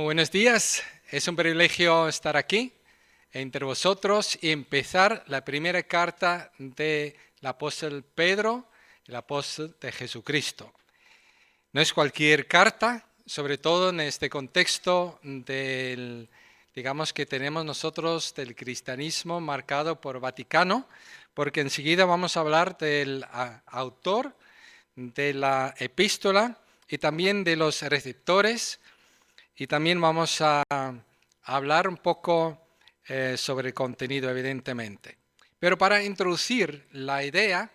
Muy buenos días, es un privilegio estar aquí entre vosotros y empezar la primera carta del apóstol Pedro, el apóstol de Jesucristo. No es cualquier carta, sobre todo en este contexto digamos que tenemos nosotros del cristianismo marcado por Vaticano, porque enseguida vamos a hablar del autor de la epístola y también de los receptores. Y también vamos a hablar un poco sobre el contenido, evidentemente. Pero para introducir la idea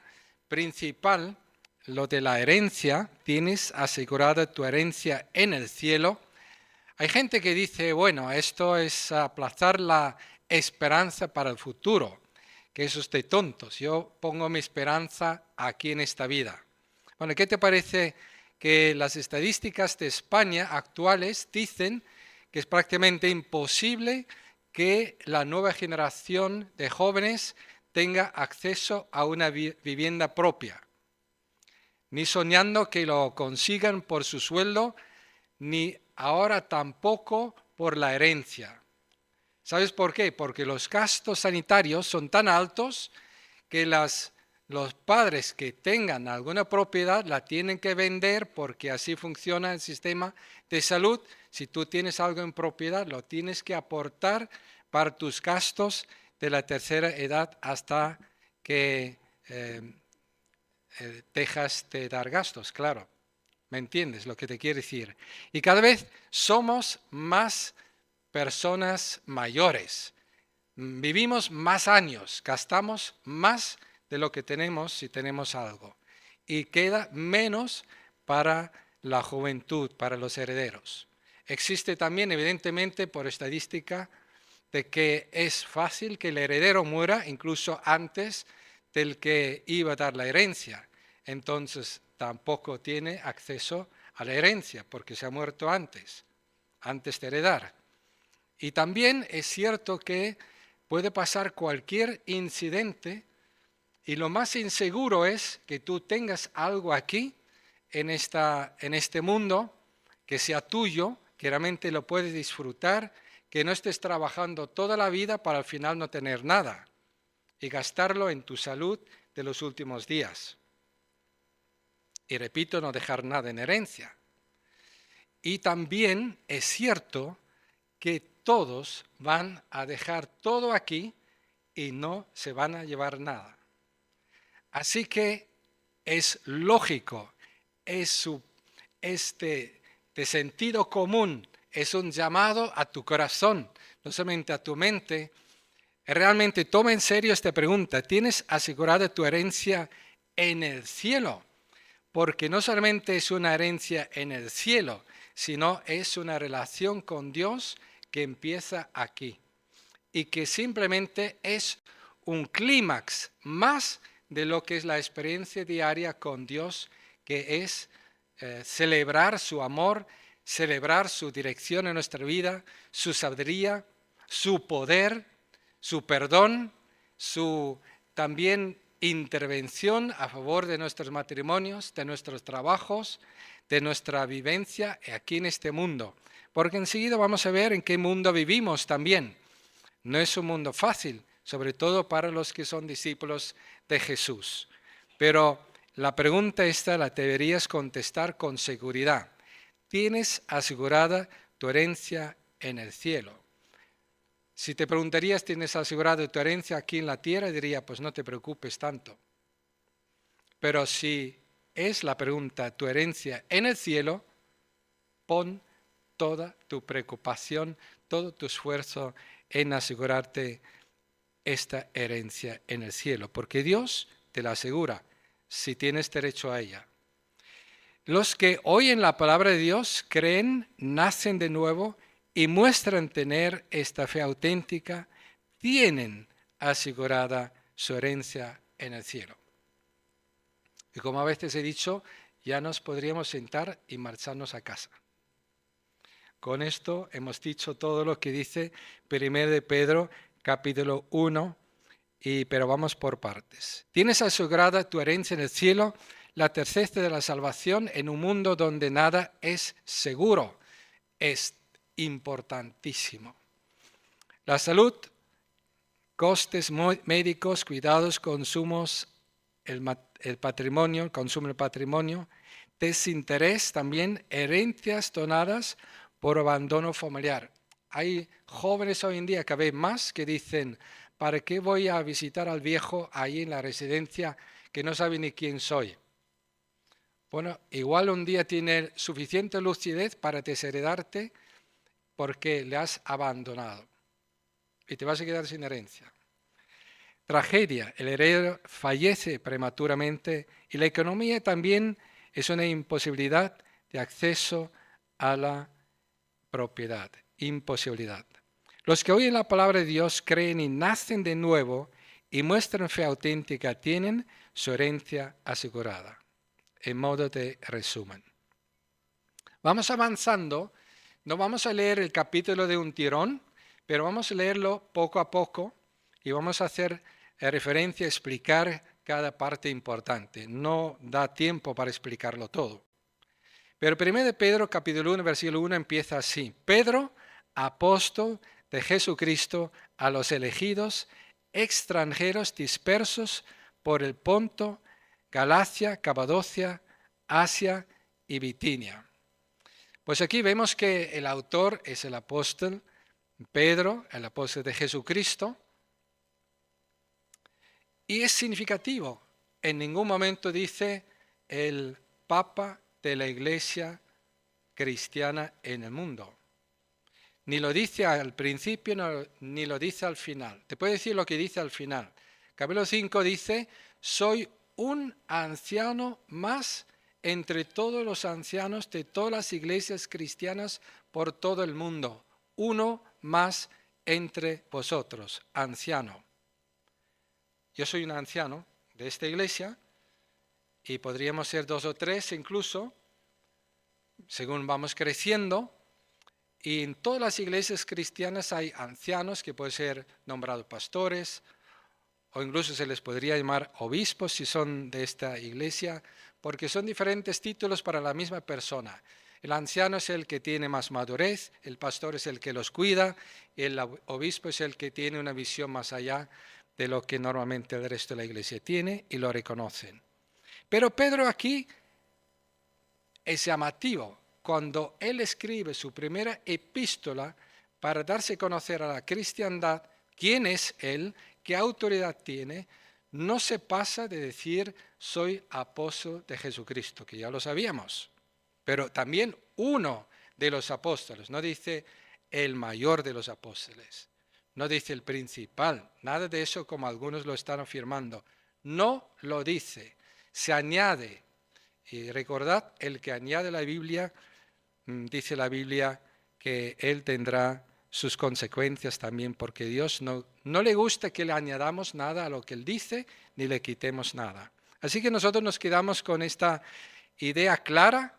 principal, lo de la herencia, tienes asegurada tu herencia en el cielo. Hay gente que dice, bueno, esto es aplazar la esperanza para el futuro, que eso es de tontos. Yo pongo mi esperanza aquí en esta vida. Bueno, ¿qué te parece que las estadísticas de España actuales dicen que es prácticamente imposible que la nueva generación de jóvenes tenga acceso a una vivienda propia? Ni soñando que lo consigan por su sueldo, ni ahora tampoco por la herencia. ¿Sabes por qué? Porque los gastos sanitarios son tan altos que los padres que tengan alguna propiedad la tienen que vender, porque así funciona el sistema de salud. Si tú tienes algo en propiedad, lo tienes que aportar para tus gastos de la tercera edad hasta que dejas de dar gastos, claro. ¿Me entiendes lo que te quiero decir? Y cada vez somos más personas mayores. Vivimos más años, gastamos más de lo que tenemos si tenemos algo. Y queda menos para la juventud, para los herederos. Existe también, evidentemente, por estadística, de que es fácil que el heredero muera incluso antes del que iba a dar la herencia. Entonces tampoco tiene acceso a la herencia porque se ha muerto antes de heredar. Y también es cierto que puede pasar cualquier incidente y lo más inseguro es que tú tengas algo aquí en este mundo que sea tuyo, que realmente lo puedes disfrutar, que no estés trabajando toda la vida para al final no tener nada y gastarlo en tu salud de los últimos días. Y repito, no dejar nada en herencia. Y también es cierto que todos van a dejar todo aquí y no se van a llevar nada. Así que es lógico, es de sentido común, es un llamado a tu corazón, no solamente a tu mente. Realmente toma en serio esta pregunta. ¿Tienes asegurada tu herencia en el cielo? Porque no solamente es una herencia en el cielo, sino es una relación con Dios que empieza aquí y que simplemente es un clímax más de lo que es la experiencia diaria con Dios, que es celebrar su amor, celebrar su dirección en nuestra vida, su sabiduría, su poder, su perdón, su también intervención a favor de nuestros matrimonios, de nuestros trabajos, de nuestra vivencia aquí en este mundo. Porque enseguida vamos a ver en qué mundo vivimos también. No es un mundo fácil, sobre todo para los que son discípulos de Jesús. Pero la pregunta esta la deberías contestar con seguridad. ¿Tienes asegurada tu herencia en el cielo? Si te preguntarías, ¿tienes asegurada tu herencia aquí en la tierra? Diría, pues no te preocupes tanto. Pero si es la pregunta, tu herencia en el cielo, pon toda tu preocupación, todo tu esfuerzo en asegurarte esta herencia en el cielo, porque Dios te la asegura si tienes derecho a ella. Los que oyen la palabra de Dios creen, nacen de nuevo y muestran tener esta fe auténtica, tienen asegurada su herencia en el cielo. Y como a veces he dicho, ya nos podríamos sentar y marcharnos a casa. Con esto hemos dicho todo lo que dice 1 de Pedro, capítulo 1, pero vamos por partes. Tienes asegurada tu herencia en el cielo, la certeza de la salvación en un mundo donde nada es seguro. importantísimo. La salud, costes médicos, cuidados, consumos, el patrimonio, el consumo del patrimonio, desinterés también, herencias donadas por abandono familiar. Hay jóvenes hoy en día que ven más que dicen, ¿para qué voy a visitar al viejo ahí en la residencia que no sabe ni quién soy? Bueno, igual un día tiene suficiente lucidez para desheredarte porque le has abandonado y te vas a quedar sin herencia. Tragedia, el heredero fallece prematuramente y la economía también es una imposibilidad de acceso a la propiedad, imposibilidad. Los que oyen la palabra de Dios creen y nacen de nuevo y muestran fe auténtica, tienen su herencia asegurada. En modo de resumen. Vamos avanzando, no vamos a leer el capítulo de un tirón, pero vamos a leerlo poco a poco y vamos a hacer referencia a explicar cada parte importante. No da tiempo para explicarlo todo. Pero 1 Pedro capítulo 1, versículo 1 empieza así. Pedro, apóstol de Jesucristo, a los elegidos, extranjeros dispersos por el Ponto, Galacia, Capadocia, Asia y Bitinia. Pues aquí vemos que el autor es el apóstol Pedro, el apóstol de Jesucristo, y es significativo. En ningún momento dice el Papa de la Iglesia cristiana en el mundo. Ni lo dice al principio, ni lo dice al final. Te puedo decir lo que dice al final. Capítulo 5 dice, soy un anciano más entre todos los ancianos de todas las iglesias cristianas por todo el mundo. Uno más entre vosotros, anciano. Yo soy un anciano de esta iglesia y podríamos ser 2 o 3 incluso, según vamos creciendo. Y en todas las iglesias cristianas hay ancianos que pueden ser nombrados pastores o incluso se les podría llamar obispos si son de esta iglesia, porque son diferentes títulos para la misma persona. El anciano es el que tiene más madurez, el pastor es el que los cuida, y el obispo es el que tiene una visión más allá de lo que normalmente el resto de la iglesia tiene y lo reconocen. Pero Pedro aquí es llamativo. Cuando él escribe su primera epístola para darse a conocer a la cristiandad, quién es él, qué autoridad tiene, no se pasa de decir soy apóstol de Jesucristo, que ya lo sabíamos, pero también uno de los apóstoles, no dice el mayor de los apóstoles, no dice el principal, nada de eso como algunos lo están afirmando, no lo dice, se añade. Y recordad, el que añade la Biblia, dice la Biblia que él tendrá sus consecuencias también, porque Dios no le gusta que le añadamos nada a lo que él dice, ni le quitemos nada. Así que nosotros nos quedamos con esta idea clara,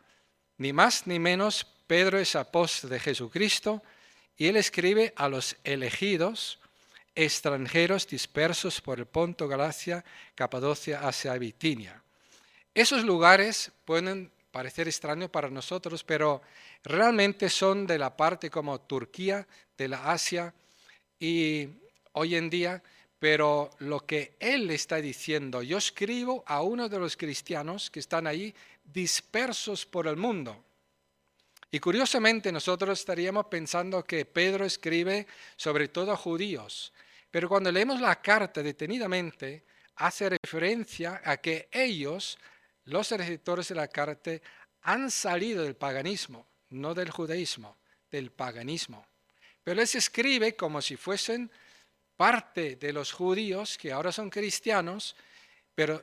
ni más ni menos, Pedro es apóstol de Jesucristo y él escribe a los elegidos, extranjeros dispersos por el Ponto, Galacia, Capadocia, Asia y Bitinia. Esos lugares pueden parecer extraños para nosotros, pero realmente son de la parte como Turquía, de la Asia y hoy en día, pero lo que él está diciendo, yo escribo a uno de los cristianos que están ahí dispersos por el mundo. Y curiosamente nosotros estaríamos pensando que Pedro escribe sobre todo a judíos, pero cuando leemos la carta detenidamente, hace referencia a que ellos, los receptores de la carta, han salido del paganismo, no del judaísmo, del paganismo. Pero les escribe como si fuesen parte de los judíos que ahora son cristianos, pero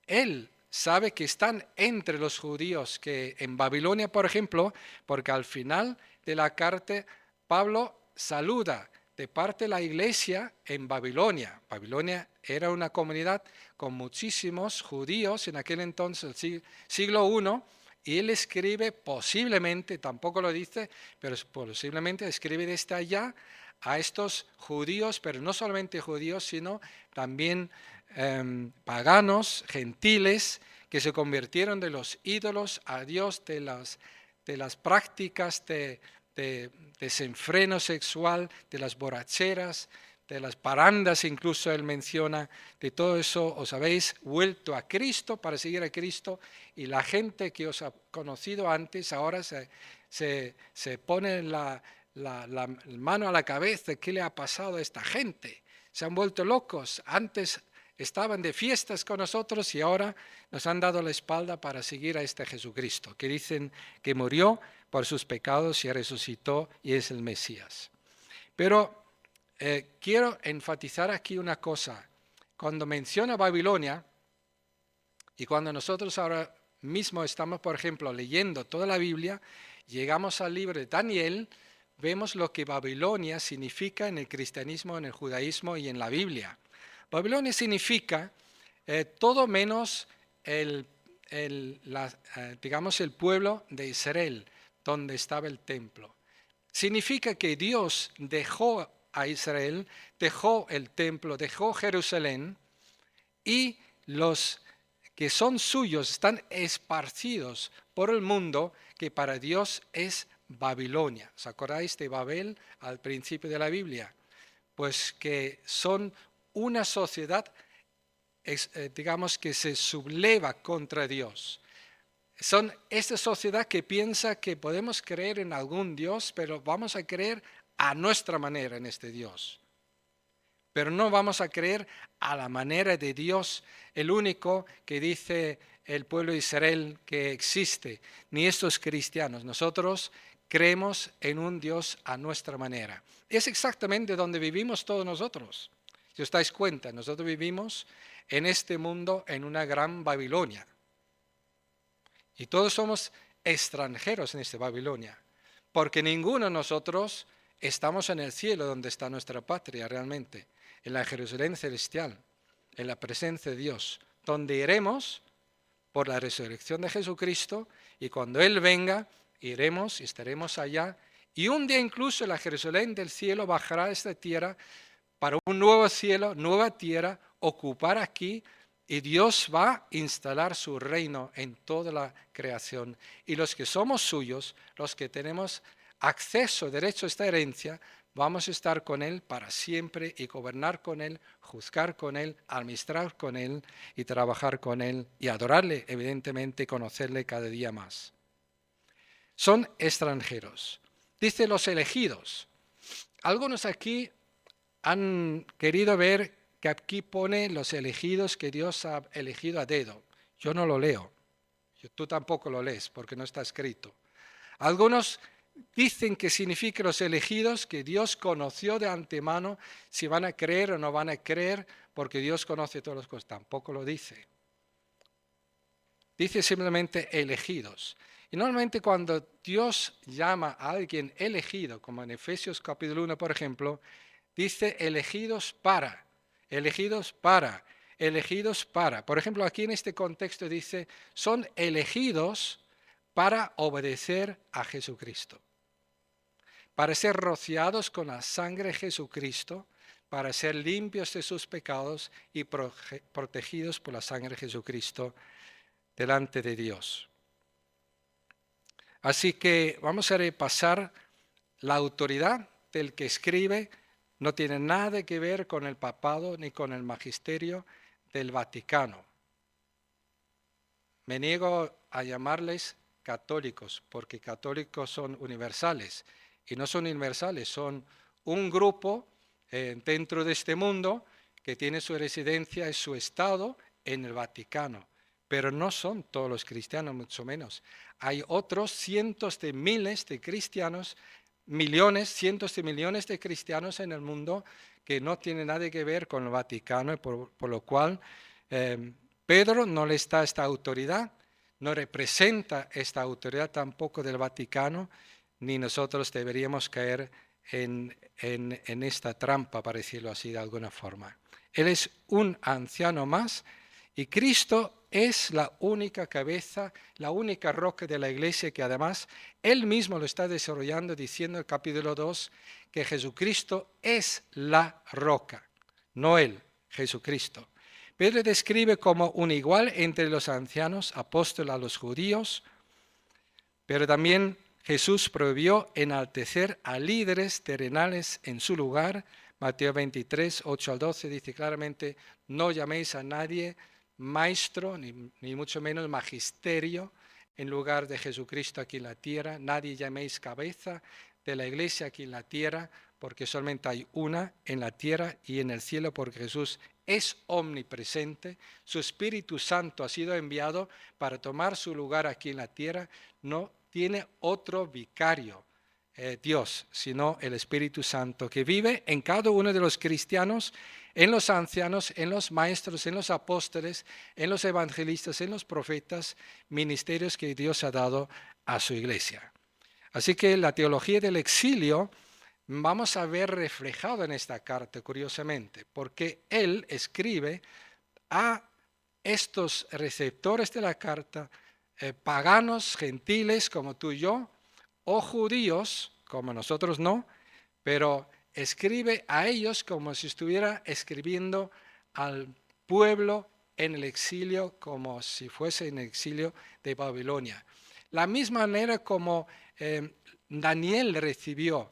él sabe que están entre los judíos que en Babilonia, por ejemplo, porque al final de la carta Pablo saluda de parte de la iglesia en Babilonia. Babilonia era una comunidad con muchísimos judíos en aquel entonces, el siglo I, y él escribe posiblemente, tampoco lo dice, pero posiblemente escribe desde allá a estos judíos, pero no solamente judíos, sino también paganos, gentiles, que se convirtieron de los ídolos a Dios, de las prácticas de de desenfreno sexual, de las borracheras, de las parandas, incluso él menciona, de todo eso os habéis vuelto a Cristo para seguir a Cristo, y la gente que os ha conocido antes ahora se pone la mano a la cabeza. ¿Qué le ha pasado a esta gente? Se han vuelto locos. Antes estaban de fiestas con nosotros y ahora nos han dado la espalda para seguir a este Jesucristo, que dicen que murió por sus pecados y resucitó y es el Mesías. Pero quiero enfatizar aquí una cosa. Cuando menciona Babilonia, y cuando nosotros ahora mismo estamos, por ejemplo, leyendo toda la Biblia, llegamos al libro de Daniel, vemos lo que Babilonia significa en el cristianismo, en el judaísmo y en la Biblia. Babilonia significa todo menos digamos el pueblo de Israel, donde estaba el templo. Significa que Dios dejó a Israel, dejó el templo, dejó Jerusalén, y los que son suyos están esparcidos por el mundo, que para Dios es Babilonia. ¿Os acordáis de Babel al principio de la Biblia? Pues que son una sociedad, digamos, que se subleva contra Dios. Son esta sociedad que piensa que podemos creer en algún Dios, pero vamos a creer a nuestra manera en este Dios. Pero no vamos a creer a la manera de Dios, el único que dice el pueblo de Israel que existe, ni estos cristianos. Nosotros creemos en un Dios a nuestra manera. Es exactamente donde vivimos todos nosotros. Si os dais cuenta, nosotros vivimos en este mundo en una gran Babilonia. Y todos somos extranjeros en esta Babilonia, porque ninguno de nosotros estamos en el cielo donde está nuestra patria realmente, en la Jerusalén celestial, en la presencia de Dios, donde iremos por la resurrección de Jesucristo, y cuando Él venga, iremos y estaremos allá, y un día incluso la Jerusalén del cielo bajará a esta tierra para un nuevo cielo, nueva tierra, ocupar aquí, y Dios va a instalar su reino en toda la creación. Y los que somos suyos, los que tenemos acceso, derecho a esta herencia, vamos a estar con Él para siempre y gobernar con Él, juzgar con Él, administrar con Él y trabajar con Él y adorarle, evidentemente, y conocerle cada día más. Son extranjeros. Dice los elegidos. Algunos aquí han querido ver que aquí pone los elegidos, que Dios ha elegido a dedo. Yo no lo leo. Tú tampoco lo lees porque no está escrito. Algunos dicen que significa los elegidos, que Dios conoció de antemano si van a creer o no van a creer, porque Dios conoce todas las cosas. Tampoco lo dice. Dice simplemente elegidos. Y normalmente cuando Dios llama a alguien elegido, como en Efesios capítulo 1, por ejemplo, dice elegidos para, elegidos para, elegidos para. Por ejemplo, aquí en este contexto dice, son elegidos para obedecer a Jesucristo, para ser rociados con la sangre de Jesucristo, para ser limpios de sus pecados y protegidos por la sangre de Jesucristo delante de Dios. Así que vamos a repasar la autoridad del que escribe. No tiene nada que ver con el papado ni con el magisterio del Vaticano. Me niego a llamarles católicos, porque católicos son universales, y no son universales, son un grupo dentro de este mundo que tiene su residencia y su estado en el Vaticano, pero no son todos los cristianos, mucho menos. Hay otros cientos de miles de cristianos, millones, cientos de millones de cristianos en el mundo que no tienen nada que ver con el Vaticano, y por lo cual Pedro no le está esta autoridad, no representa esta autoridad tampoco del Vaticano, ni nosotros deberíamos caer en esta trampa, para decirlo así de alguna forma. Él es un anciano más, y Cristo es la única cabeza, la única roca de la iglesia, que además Él mismo lo está desarrollando diciendo en el capítulo 2 que Jesucristo es la roca, no Él, Jesucristo. Pedro le describe como un igual entre los ancianos, apóstol a los judíos, pero también Jesús prohibió enaltecer a líderes terrenales en su lugar. Mateo 23, 8 al 12 dice claramente, no llaméis a nadie maestro, ni mucho menos magisterio, en lugar de Jesucristo aquí en la tierra. Nadie llaméis cabeza de la iglesia aquí en la tierra, porque solamente hay una en la tierra y en el cielo, porque Jesús es omnipresente. Su Espíritu Santo ha sido enviado para tomar su lugar aquí en la tierra. No tiene otro vicario, Dios, sino el Espíritu Santo, que vive en cada uno de los cristianos, en los ancianos, en los maestros, en los apóstoles, en los evangelistas, en los profetas, ministerios que Dios ha dado a su iglesia. Así que la teología del exilio vamos a ver reflejado en esta carta, curiosamente, porque él escribe a estos receptores de la carta, paganos, gentiles como tú y yo, o judíos, como nosotros no, pero escribe a ellos como si estuviera escribiendo al pueblo en el exilio, como si fuese en el exilio de Babilonia. La misma manera como Daniel recibió,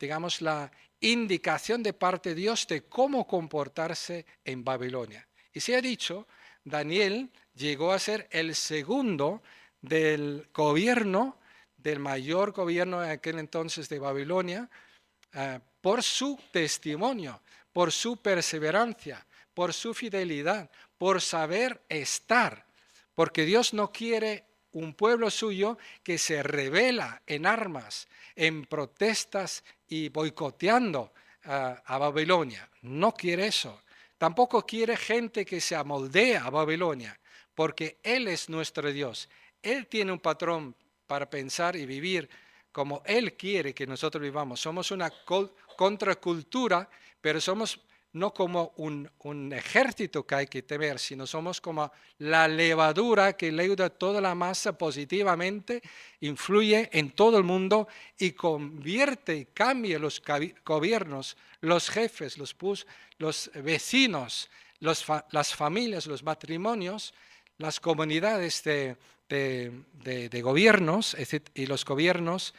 digamos, la indicación de parte de Dios de cómo comportarse en Babilonia. Y se ha dicho, Daniel llegó a ser el segundo del gobierno, del mayor gobierno en aquel entonces de Babilonia, por su testimonio, por su perseverancia, por su fidelidad, por saber estar. Porque Dios no quiere un pueblo suyo que se rebela en armas, en protestas y boicoteando a Babilonia. No quiere eso. Tampoco quiere gente que se amoldea a Babilonia, porque Él es nuestro Dios. Él tiene un patrón para pensar y vivir como Él quiere que nosotros vivamos. Somos una contracultura, pero somos no como un ejército que hay que temer, sino somos como la levadura que leuda toda la masa positivamente, influye en todo el mundo y convierte y cambia los gobiernos, los jefes, los vecinos, las familias, los matrimonios, las comunidades de gobiernos y los gobiernos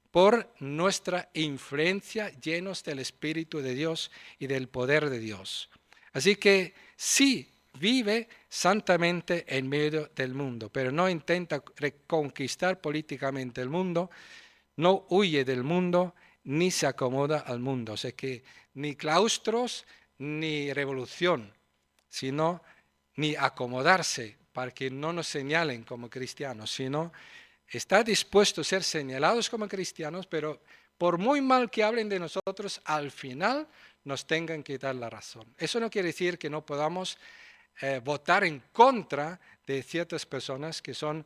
por nuestra influencia, llenos del Espíritu de Dios y del poder de Dios. Así que sí, vive santamente en medio del mundo, pero no intenta reconquistar políticamente el mundo, no huye del mundo, ni se acomoda al mundo. O sea que ni claustros, ni revolución, sino ni acomodarse para que no nos señalen como cristianos, sino está dispuesto a ser señalados como cristianos, pero por muy mal que hablen de nosotros, al final nos tengan que dar la razón. Eso no quiere decir que no podamos votar en contra de ciertas personas que son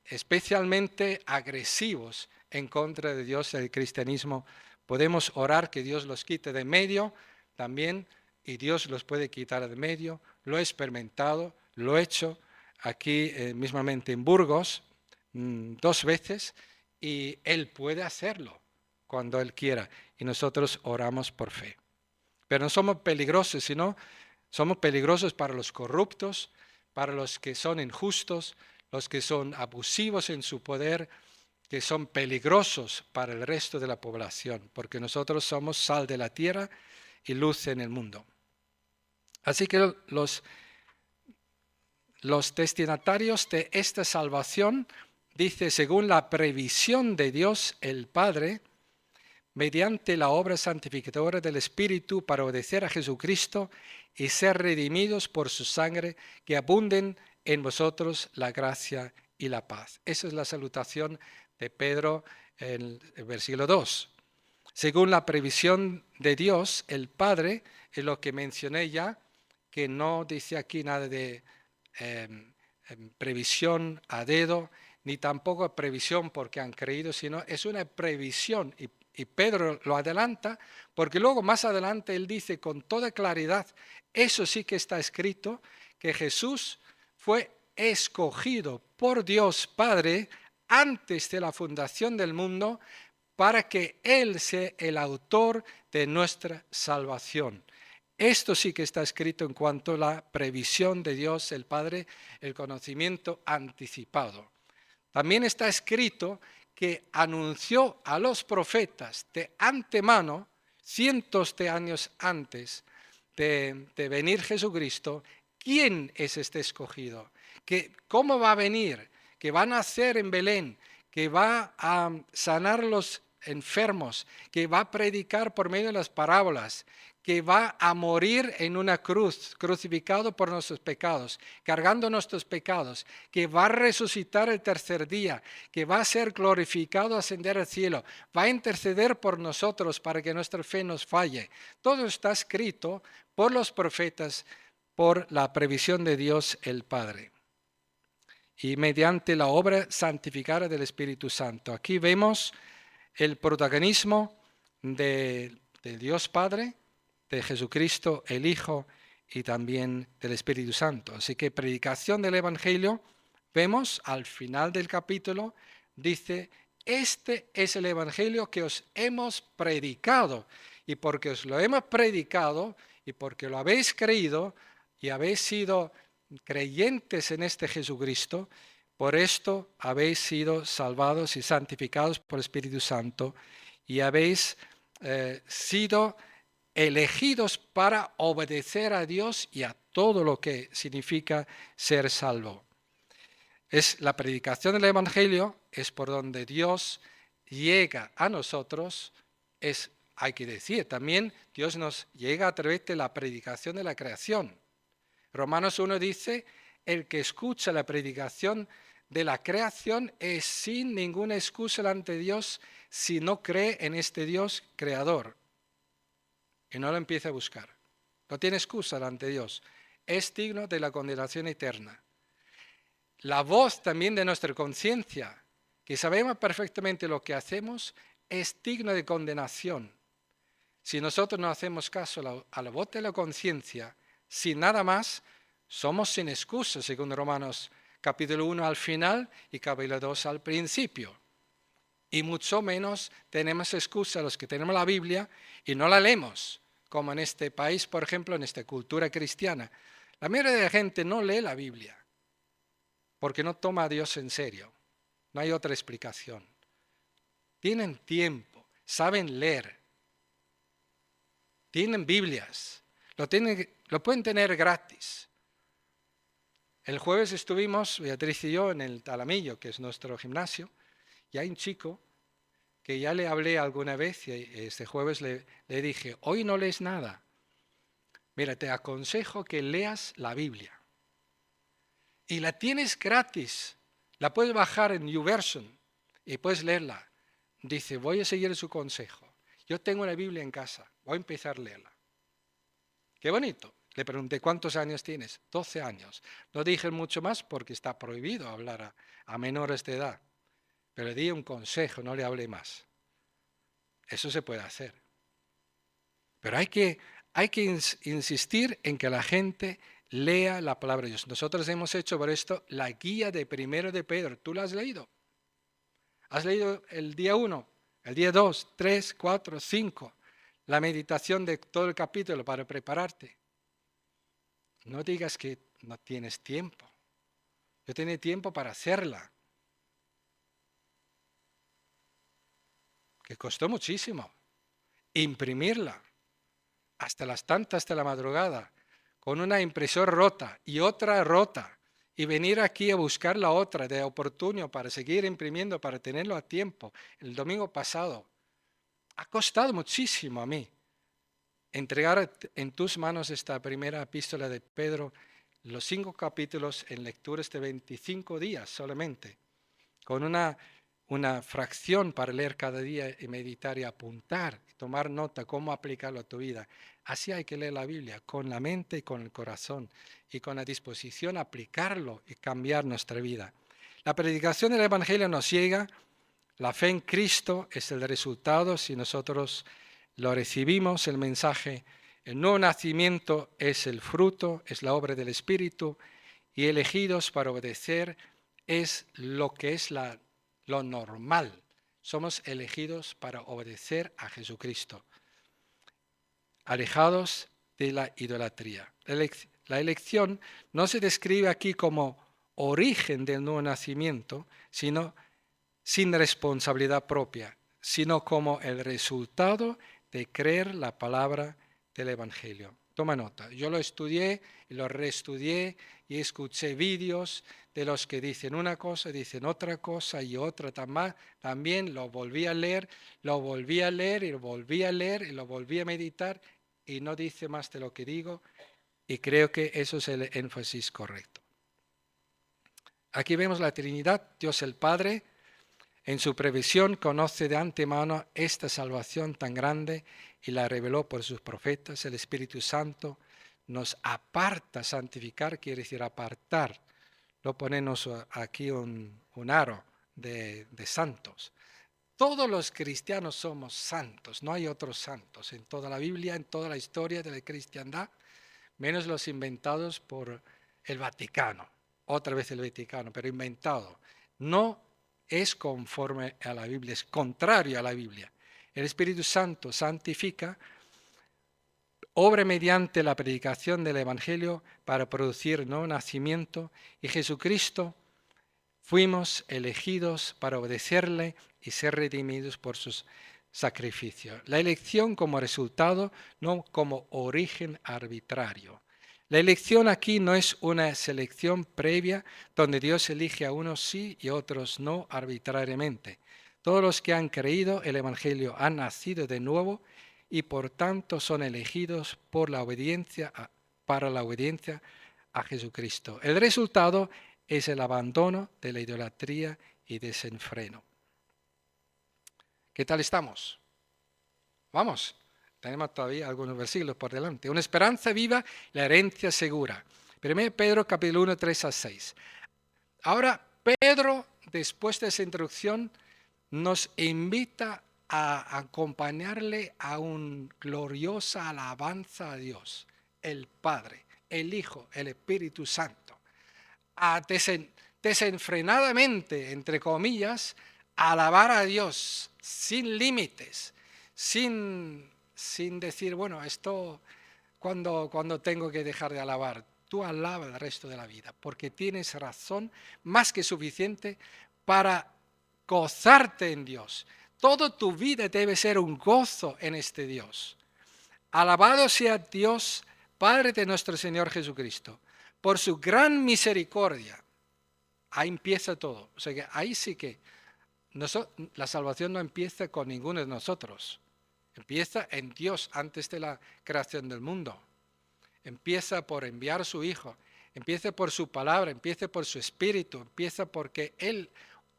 especialmente agresivos en contra de Dios y del cristianismo. Podemos orar que Dios los quite de medio también, y Dios los puede quitar de medio. Lo he experimentado, lo he hecho aquí mismamente en Burgos 2 veces, y Él puede hacerlo cuando Él quiera, y nosotros oramos por fe. Pero no somos peligrosos, sino somos peligrosos para los corruptos, para los que son injustos, los que son abusivos en su poder, que son peligrosos para el resto de la población, porque nosotros somos sal de la tierra y luz en el mundo. Así que los destinatarios de esta salvación, dice, según la previsión de Dios el Padre, mediante la obra santificadora del Espíritu para obedecer a Jesucristo y ser redimidos por su sangre, que abunden en vosotros la gracia y la paz. Esa es la salutación de Pedro en el versículo 2. Según la previsión de Dios, el Padre, es lo que mencioné ya, que no dice aquí nada de previsión a dedo, ni tampoco previsión porque han creído, sino es una previsión, y Pedro lo adelanta, porque luego más adelante él dice con toda claridad, eso sí que está escrito, que Jesús fue escogido por Dios Padre antes de la fundación del mundo para que Él sea el autor de nuestra salvación. Esto sí que está escrito en cuanto a la previsión de Dios el Padre, el conocimiento anticipado. También está escrito que anunció a los profetas de antemano, cientos de años antes de venir Jesucristo, quién es este escogido, que cómo va a venir, que va a nacer en Belén, que va a sanar los enfermos, que va a predicar por medio de las parábolas, que va a morir en una cruz, crucificado por nuestros pecados, cargando nuestros pecados, que va a resucitar el tercer día, que va a ser glorificado, ascender al cielo, va a interceder por nosotros para que nuestra fe nos falle. Todo está escrito por los profetas, por la previsión de Dios el Padre y mediante la obra santificada del Espíritu Santo. Aquí vemos el protagonismo de Dios Padre, de Jesucristo el Hijo y también del Espíritu Santo. Así que predicación del Evangelio, vemos al final del capítulo, dice, este es el Evangelio que os hemos predicado. Y porque os lo hemos predicado y porque lo habéis creído y habéis sido creyentes en este Jesucristo, por esto habéis sido salvados y santificados por el Espíritu Santo y habéis sido elegidos para obedecer a Dios y a todo lo que significa ser salvo. Es la predicación del Evangelio, es por donde Dios llega a nosotros, hay que decir, también Dios nos llega a través de la predicación de la creación. Romanos 1 dice, el que escucha la predicación de la creación es sin ninguna excusa ante Dios si no cree en este Dios creador y no lo empiece a buscar. No tiene excusa ante Dios. Es digno de la condenación eterna. La voz también de nuestra conciencia, que sabemos perfectamente lo que hacemos, es digna de condenación. Si nosotros no hacemos caso a la voz de la conciencia, sin nada más, somos sin excusa, según Romanos capítulo 1 al final y capítulo 2 al principio. Y mucho menos tenemos excusa los que tenemos la Biblia y no la leemos, como en este país, por ejemplo, en esta cultura cristiana. La mayoría de la gente no lee la Biblia porque no toma a Dios en serio. No hay otra explicación. Tienen tiempo, saben leer, tienen Biblias, lo pueden tener gratis. El jueves estuvimos, Beatriz y yo, en el Talamillo, que es nuestro gimnasio, y hay un chico que ya le hablé alguna vez y este jueves le dije, hoy no lees nada. Mira, te aconsejo que leas la Biblia. Y la tienes gratis. La puedes bajar en YouVersion y puedes leerla. Dice, voy a seguir su consejo. Yo tengo una Biblia en casa, voy a empezar a leerla. Qué bonito. Le pregunté, ¿cuántos años tienes? 12 años. No dije mucho más porque está prohibido hablar a menores de edad. Pero le di un consejo, no le hablé más. Eso se puede hacer. Pero hay que insistir en que la gente lea la palabra de Dios. Nosotros hemos hecho por esto la guía de Primero de Pedro. ¿Tú la has leído? ¿Has leído el día 1, el día 2, 3, 4, 5? La meditación de todo el capítulo para prepararte. No digas que no tienes tiempo. Yo tenía tiempo para hacerla. Que costó muchísimo. Imprimirla. Hasta las tantas de la madrugada. Con una impresora rota y otra rota. Y venir aquí a buscar la otra de oportuno para seguir imprimiendo, para tenerlo a tiempo. El domingo pasado. Ha costado muchísimo a mí entregar en tus manos esta primera epístola de Pedro, los 5 capítulos en lecturas de 25 días solamente, con una fracción para leer cada día y meditar y apuntar, y tomar nota, cómo aplicarlo a tu vida. Así hay que leer la Biblia, con la mente y con el corazón, y con la disposición a aplicarlo y cambiar nuestra vida. La predicación del Evangelio nos llega, la fe en Cristo es el resultado si nosotros lo recibimos, el mensaje. El nuevo nacimiento es el fruto, es la obra del Espíritu, y elegidos para obedecer es lo que es lo normal. Somos elegidos para obedecer a Jesucristo, alejados de la idolatría. La elección no se describe aquí como origen del nuevo nacimiento, sino sin responsabilidad propia, sino como el resultado de creer la palabra del Evangelio. Toma nota, yo lo estudié y lo reestudié y escuché vídeos de los que dicen una cosa, dicen otra cosa y otra también, lo volví a leer, lo volví a leer y lo volví a leer y lo volví a meditar y no dice más de lo que digo y creo que eso es el énfasis correcto. Aquí vemos la Trinidad, Dios el Padre, en su previsión conoce de antemano esta salvación tan grande y la reveló por sus profetas. El Espíritu Santo nos aparta, santificar quiere decir apartar. No ponernos aquí un aro de santos. Todos los cristianos somos santos, no hay otros santos en toda la Biblia, en toda la historia de la cristiandad, menos los inventados por el Vaticano, otra vez el Vaticano, pero inventado. No es conforme a la Biblia, es contrario a la Biblia. El Espíritu Santo santifica, obra mediante la predicación del Evangelio para producir nuevo nacimiento y Jesucristo fuimos elegidos para obedecerle y ser redimidos por sus sacrificios. La elección como resultado, no como origen arbitrario. La elección aquí no es una selección previa donde Dios elige a unos sí y a otros no arbitrariamente. Todos los que han creído el Evangelio han nacido de nuevo y por tanto son elegidos por la obediencia para la obediencia a Jesucristo. El resultado es el abandono de la idolatría y desenfreno. ¿Qué tal estamos? Vamos, tenemos todavía algunos versículos por delante. Una esperanza viva, la herencia segura. 1 Pedro capítulo 1, 3 a 6. Ahora Pedro, después de esa introducción, nos invita a acompañarle a una gloriosa alabanza a Dios, el Padre, el Hijo, el Espíritu Santo, a desenfrenadamente, entre comillas, alabar a Dios sin límites, sin decir, bueno, esto cuando tengo que dejar de alabar. Tú alaba el resto de la vida, porque tienes razón más que suficiente para gozarte en Dios. Toda tu vida debe ser un gozo en este Dios. Alabado sea Dios, Padre de nuestro Señor Jesucristo, por su gran misericordia. Ahí empieza todo. O sea que ahí sí que la salvación no empieza con ninguno de nosotros. Empieza en Dios antes de la creación del mundo. Empieza por enviar a su Hijo. Empieza por su palabra. Empieza por su Espíritu. Empieza porque Él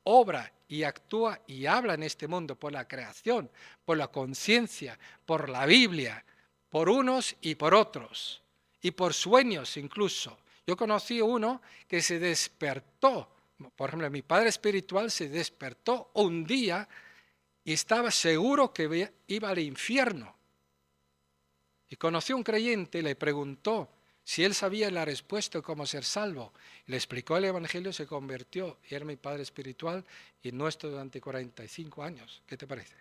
obra y actúa y habla en este mundo por la creación, por la conciencia, por la Biblia, por unos y por otros. Y por sueños incluso. Yo conocí uno que se despertó. Por ejemplo, mi padre espiritual se despertó un día y estaba seguro que iba al infierno. Y conoció a un creyente y le preguntó si él sabía la respuesta cómo ser salvo. Le explicó el Evangelio, se convirtió y era mi padre espiritual y nuestro durante 45 años. ¿Qué te parece?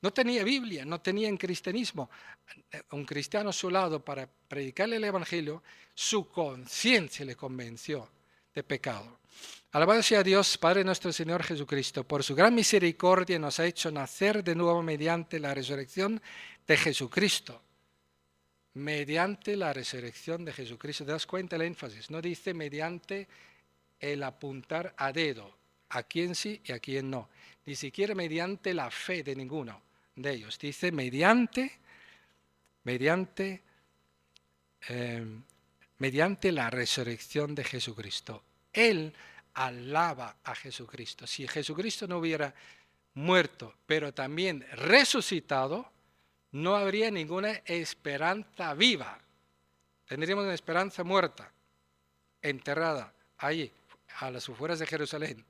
No tenía Biblia, no tenía en cristianismo. Un cristiano a su lado para predicarle el Evangelio, su conciencia le convenció de pecado. Alabado sea Dios, Padre nuestro Señor Jesucristo, por su gran misericordia nos ha hecho nacer de nuevo mediante la resurrección de Jesucristo. Mediante la resurrección de Jesucristo. ¿Te das cuenta el énfasis? No dice mediante el apuntar a dedo, a quién sí y a quién no. Ni siquiera mediante la fe de ninguno de ellos. Dice mediante la resurrección de Jesucristo. Él alaba a Jesucristo. Si Jesucristo no hubiera muerto, pero también resucitado, no habría ninguna esperanza viva. Tendríamos una esperanza muerta, enterrada, allí, a las afueras de Jerusalén.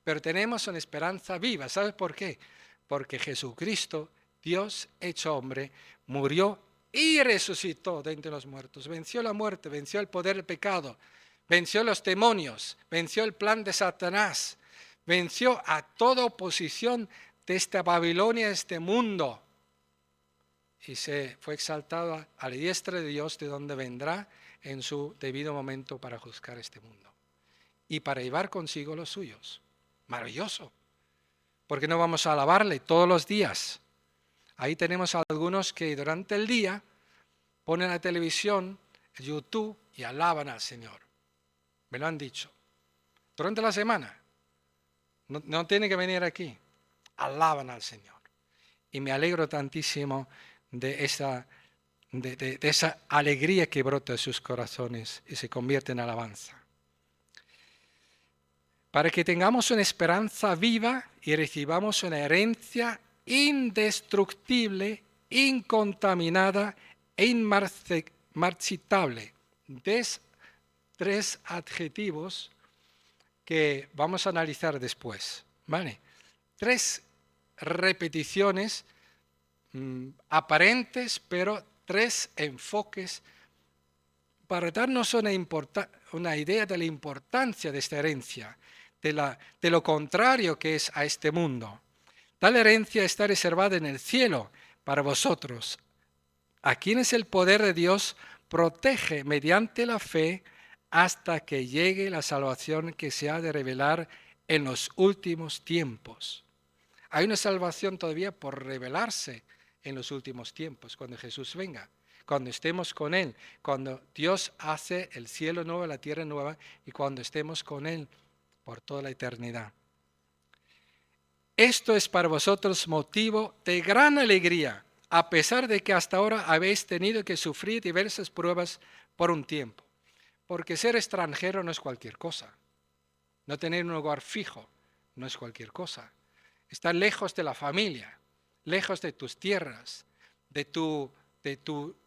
Pero tenemos una esperanza viva. ¿Sabes por qué? Porque Jesucristo, Dios hecho hombre, murió y resucitó de entre los muertos. Venció la muerte, venció el poder del pecado, venció los demonios, venció el plan de Satanás, venció a toda oposición de esta Babilonia, de este mundo. Y se fue exaltado a la diestra de Dios, de donde vendrá en su debido momento para juzgar este mundo y para llevar consigo los suyos. Maravilloso. Porque no vamos a alabarle todos los días. Ahí tenemos a algunos que durante el día ponen la televisión, YouTube y alaban al Señor. Me lo han dicho. Durante la semana. No tiene que venir aquí. Alaban al Señor. Y me alegro tantísimo de esa alegría que brota de sus corazones y se convierte en alabanza. Para que tengamos una esperanza viva y recibamos una herencia indestructible, incontaminada e inmarcitable. Tres adjetivos que vamos a analizar después. ¿Vale? Tres repeticiones aparentes, pero tres enfoques para darnos una idea de la importancia de esta herencia, de lo contrario que es a este mundo. Tal herencia está reservada en el cielo para vosotros, a quienes el poder de Dios protege mediante la fe hasta que llegue la salvación que se ha de revelar en los últimos tiempos. Hay una salvación todavía por revelarse en los últimos tiempos, cuando Jesús venga, cuando estemos con Él, cuando Dios hace el cielo nuevo, la tierra nueva, y cuando estemos con Él por toda la eternidad. Esto es para vosotros motivo de gran alegría, a pesar de que hasta ahora habéis tenido que sufrir diversas pruebas por un tiempo. Porque ser extranjero no es cualquier cosa. No tener un lugar fijo no es cualquier cosa. Estar lejos de la familia, lejos de tus tierras, de tu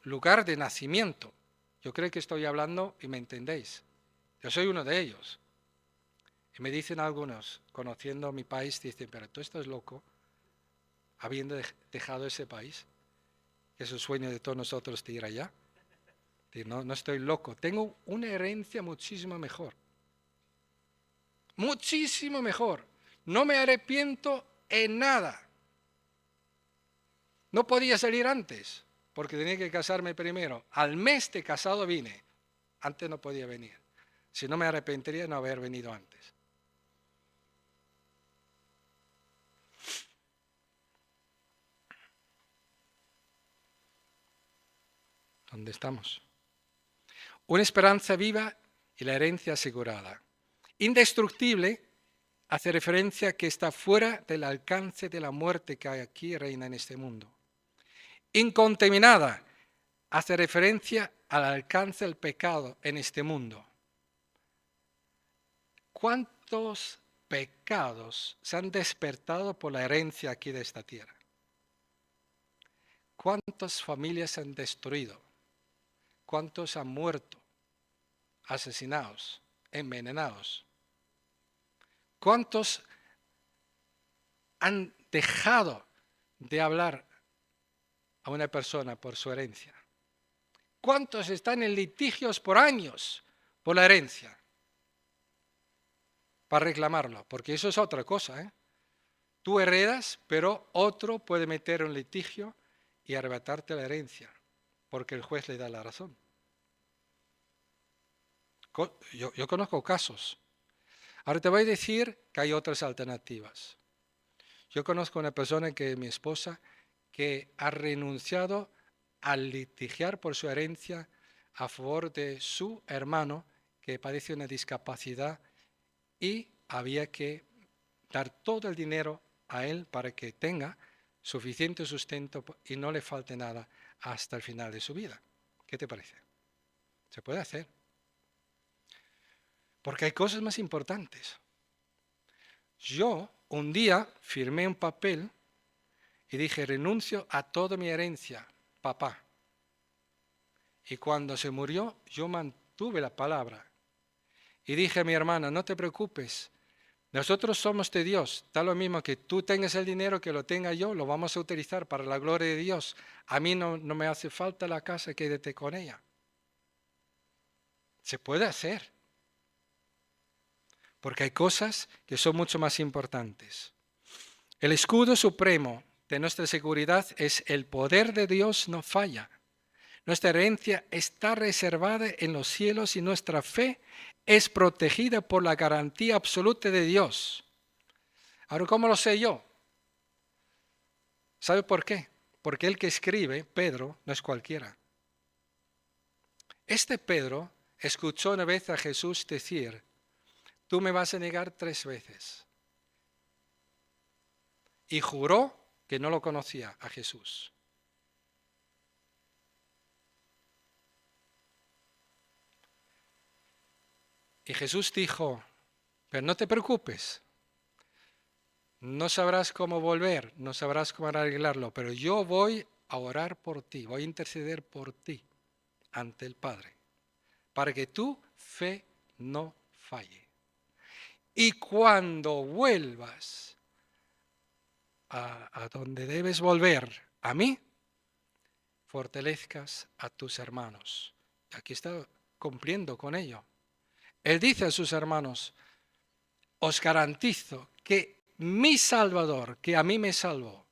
lugar de nacimiento. Yo creo que estoy hablando y me entendéis. Yo soy uno de ellos. Y me dicen algunos, conociendo mi país, dicen, pero tú estás loco, habiendo dejado ese país. Es el sueño de todos nosotros de ir allá. No estoy loco. Tengo una herencia muchísimo mejor. Muchísimo mejor. No me arrepiento en nada. No podía salir antes, porque tenía que casarme primero. Al mes de casado vine. Antes no podía venir. Si no, me arrepentiría de no haber venido antes. ¿Dónde estamos? Una esperanza viva y la herencia asegurada. Indestructible hace referencia a que está fuera del alcance de la muerte que aquí reina en este mundo. Incontaminada hace referencia al alcance del pecado en este mundo. ¿Cuántos pecados se han despertado por la herencia aquí de esta tierra? ¿Cuántas familias se han destruido? ¿Cuántos han muerto? Asesinados, envenenados. ¿Cuántos han dejado de hablar a una persona por su herencia? ¿Cuántos están en litigios por años por la herencia? Para reclamarlo, porque eso es otra cosa, ¿eh? Tú heredas, pero otro puede meter un litigio y arrebatarte la herencia, porque el juez le da la razón. Yo conozco casos. Ahora te voy a decir que hay otras alternativas. Yo conozco una persona que es mi esposa que ha renunciado a litigiar por su herencia a favor de su hermano que padece una discapacidad y había que dar todo el dinero a él para que tenga suficiente sustento y no le falte nada hasta el final de su vida. ¿Qué te parece? Se puede hacer. Porque hay cosas más importantes. Yo un día firmé un papel y dije, renuncio a toda mi herencia, papá. Y cuando se murió, yo mantuve la palabra. Y dije a mi hermana, no te preocupes, nosotros somos de Dios. Da lo mismo que tú tengas el dinero, que lo tenga yo, lo vamos a utilizar para la gloria de Dios. A mí no me hace falta la casa, quédate con ella. Se puede hacer. Porque hay cosas que son mucho más importantes. El escudo supremo de nuestra seguridad es el poder de Dios no falla. Nuestra herencia está reservada en los cielos y nuestra fe es protegida por la garantía absoluta de Dios. Ahora, ¿cómo lo sé yo? ¿Sabe por qué? Porque el que escribe, Pedro, no es cualquiera. Este Pedro escuchó una vez a Jesús decir, tú me vas a negar 3 veces. Y juró que no lo conocía a Jesús. Y Jesús dijo, pero no te preocupes, no sabrás cómo volver, no sabrás cómo arreglarlo, pero yo voy a orar por ti, voy a interceder por ti ante el Padre, para que tu fe no falle. Y cuando vuelvas a donde debes volver, a mí, fortalezcas a tus hermanos. Y aquí está cumpliendo con ello. Él dice a sus hermanos, os garantizo que mi Salvador, que a mí me salvó,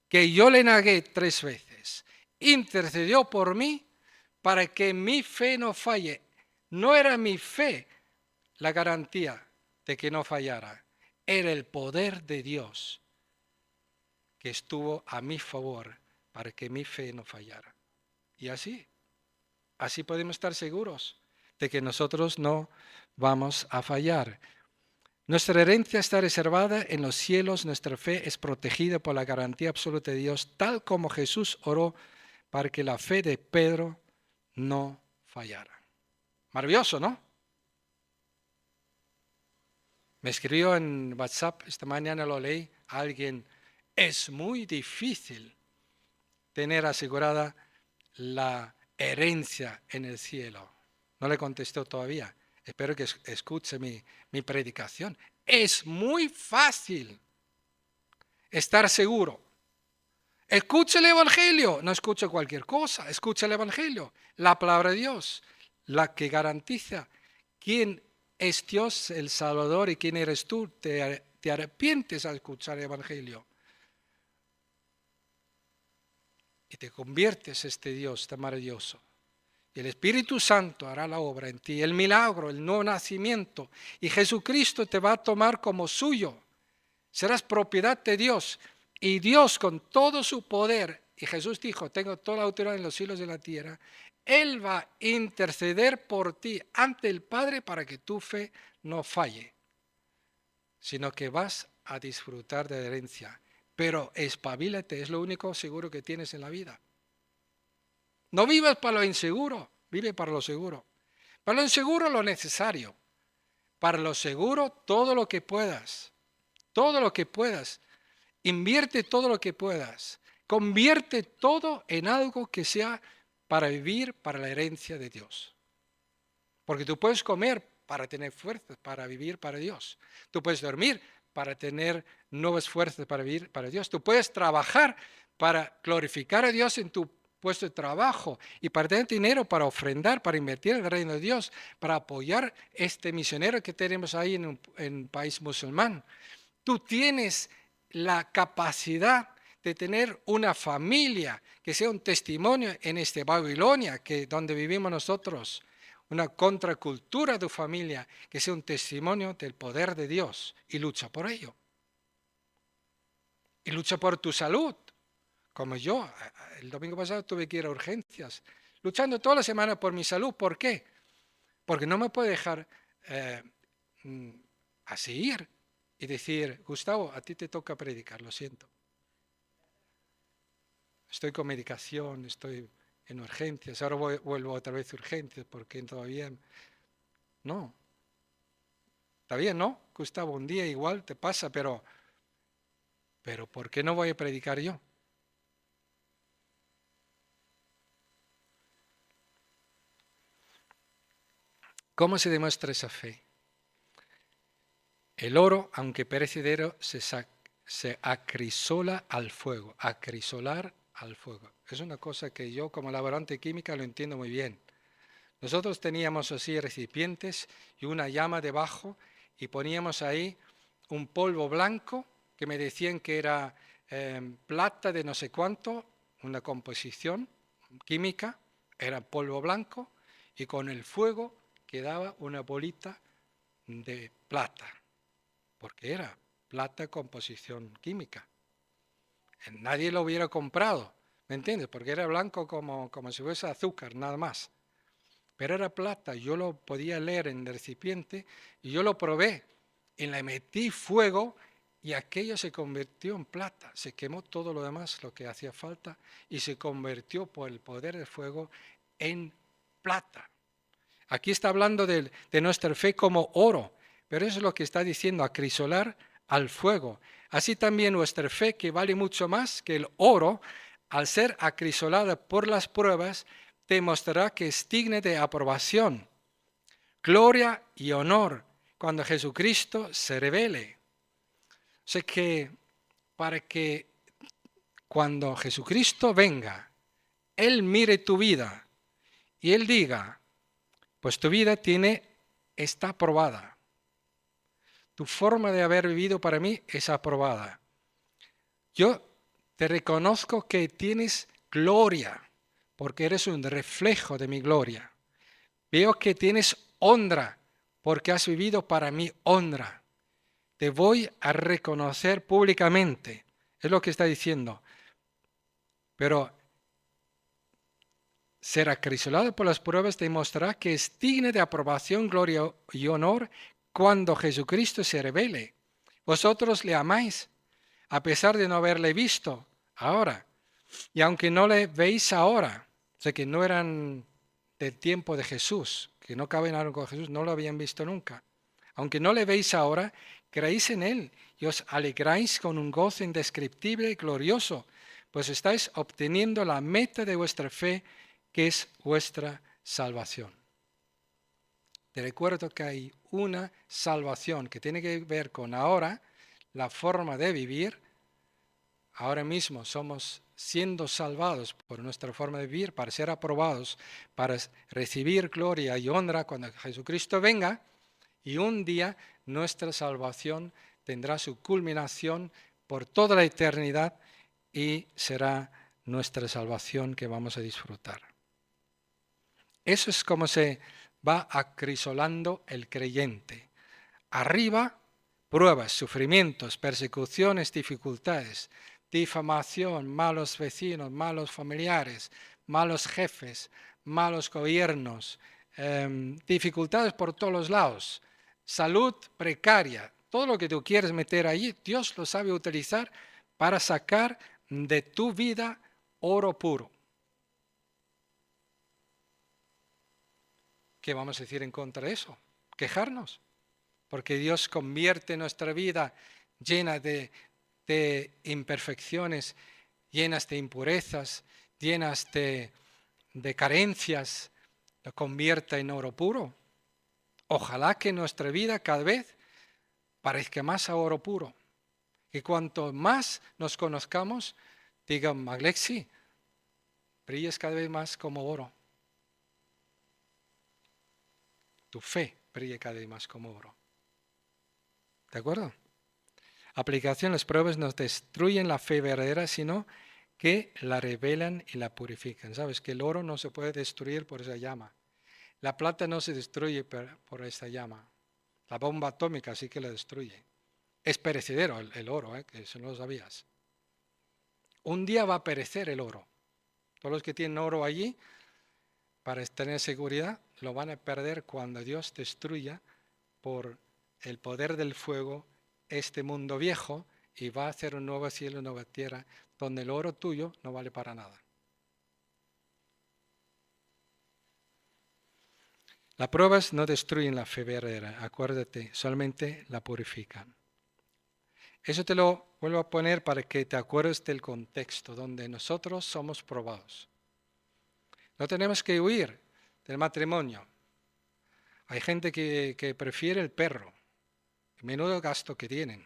que yo le negué 3 veces, intercedió por mí para que mi fe no falle. No era mi fe la garantía de que no fallara, era el poder de Dios que estuvo a mi favor para que mi fe no fallara. Y así podemos estar seguros de que nosotros no vamos a fallar. Nuestra herencia está reservada en los cielos, nuestra fe es protegida por la garantía absoluta de Dios, tal como Jesús oró para que la fe de Pedro no fallara. Maravilloso, ¿no? Me escribió en WhatsApp, esta mañana lo leí, alguien, es muy difícil tener asegurada la herencia en el cielo. No le contestó todavía. Espero que escuche mi predicación. Es muy fácil estar seguro. Escucha el Evangelio. No escucha cualquier cosa. Escucha el Evangelio. La palabra de Dios. La que garantiza quién es Dios, el Salvador, y quién eres tú. Te arrepientes al escuchar el Evangelio. Y te conviertes en este Dios tan maravilloso. Y el Espíritu Santo hará la obra en ti, el milagro, el nuevo nacimiento. Y Jesucristo te va a tomar como suyo. Serás propiedad de Dios. Y Dios con todo su poder, y Jesús dijo, tengo toda la autoridad en los cielos y en la tierra, Él va a interceder por ti ante el Padre para que tu fe no falle, sino que vas a disfrutar de la herencia. Pero espabilate, es lo único seguro que tienes en la vida. No vivas para lo inseguro, vive para lo seguro. Para lo inseguro lo necesario. Para lo seguro todo lo que puedas. Todo lo que puedas. Invierte todo lo que puedas. Convierte todo en algo que sea para vivir para la herencia de Dios. Porque tú puedes comer para tener fuerzas para vivir para Dios. Tú puedes dormir para tener nuevas fuerzas para vivir para Dios. Tú puedes trabajar para glorificar a Dios en tu puesto de trabajo y para tener dinero para ofrendar, para invertir en el reino de Dios, para apoyar este misionero que tenemos ahí en un país musulmán. Tú tienes la capacidad de tener una familia que sea un testimonio en este Babilonia, donde vivimos nosotros, una contracultura de tu familia que sea un testimonio del poder de Dios y lucha por ello. Y lucha por tu salud, como yo. El domingo pasado tuve que ir a urgencias, luchando toda la semana por mi salud. ¿Por qué? Porque no me puedo dejar así ir y decir, Gustavo, a ti te toca predicar, lo siento. Estoy con medicación, estoy en urgencias, ahora vuelvo otra vez a urgencias porque todavía... No. Está bien, ¿no? Gustavo, un día igual te pasa, pero ¿por qué no voy a predicar yo? ¿Cómo se demuestra esa fe? El oro, aunque perecedero, se acrisola al fuego. Acrisolar al fuego. Es una cosa que yo como laborante química lo entiendo muy bien. Nosotros teníamos así recipientes y una llama debajo y poníamos ahí un polvo blanco que me decían que era plata de no sé cuánto, una composición química, Era polvo blanco y con el fuego quedaba una bolita de plata, porque era plata composición química. Nadie lo hubiera comprado, ¿me entiendes? Porque era blanco como si fuese azúcar, nada más. Pero era plata, yo lo podía leer en el recipiente y yo lo probé y le metí fuego y aquello se convirtió en plata. Se quemó todo lo demás, lo que hacía falta, y se convirtió por el poder del fuego en plata. Aquí está hablando de nuestra fe como oro, pero eso es lo que está diciendo, acrisolar al fuego. Así también nuestra fe, que vale mucho más que el oro, al ser acrisolada por las pruebas, te mostrará que es digna de aprobación, gloria y honor cuando Jesucristo se revele. O sea que para que cuando Jesucristo venga, Él mire tu vida y Él diga, pues tu vida está aprobada. Tu forma de haber vivido para mí es aprobada. Yo te reconozco que tienes gloria, porque eres un reflejo de mi gloria. Veo que tienes honra, porque has vivido para mí honra. Te voy a reconocer públicamente. Es lo que está diciendo. Pero ser acrisolado por las pruebas demostrará que es digno de aprobación, gloria y honor cuando Jesucristo se revele. Vosotros le amáis, a pesar de no haberle visto ahora. Y aunque no le veis ahora, o sea que no eran del tiempo de Jesús, que no caminaron con Jesús, no lo habían visto nunca. Aunque no le veis ahora, creéis en Él y os alegráis con un gozo indescriptible y glorioso, pues estáis obteniendo la meta de vuestra fe, que es vuestra salvación. Te recuerdo que hay una salvación que tiene que ver con ahora, la forma de vivir. Ahora mismo somos siendo salvados por nuestra forma de vivir, para ser aprobados, para recibir gloria y honra cuando Jesucristo venga, y un día nuestra salvación tendrá su culminación por toda la eternidad y será nuestra salvación que vamos a disfrutar. Eso es como se va acrisolando el creyente. Arriba, pruebas, sufrimientos, persecuciones, dificultades, difamación, malos vecinos, malos familiares, malos jefes, malos gobiernos, dificultades por todos los lados, salud precaria, todo lo que tú quieres meter allí, Dios lo sabe utilizar para sacar de tu vida oro puro. ¿Qué vamos a decir en contra de eso? ¿Quejarnos? Porque Dios convierte nuestra vida llena de imperfecciones, llenas de impurezas, llenas de carencias, lo convierta en oro puro. Ojalá que nuestra vida cada vez parezca más a oro puro. Y cuanto más nos conozcamos, digan, Maglexi, brillas cada vez más como oro. Tu fe brilla cada vez más como oro. ¿De acuerdo? Aplicación, las pruebas no destruyen la fe verdadera, sino que la revelan y la purifican. ¿Sabes? Que el oro no se puede destruir por esa llama. La plata no se destruye por esa llama. La bomba atómica sí que la destruye. Es perecedero el oro, que eso no lo sabías. Un día va a perecer el oro. Todos los que tienen oro allí, para tener seguridad, lo van a perder cuando Dios destruya por el poder del fuego este mundo viejo y va a hacer un nuevo cielo, una nueva tierra, donde el oro tuyo no vale para nada. Las pruebas no destruyen la fe verdadera, acuérdate, solamente la purifican. Eso te lo vuelvo a poner para que te acuerdes del contexto donde nosotros somos probados. No tenemos que huir del matrimonio. Hay gente que prefiere el perro. Menudo gasto que tienen.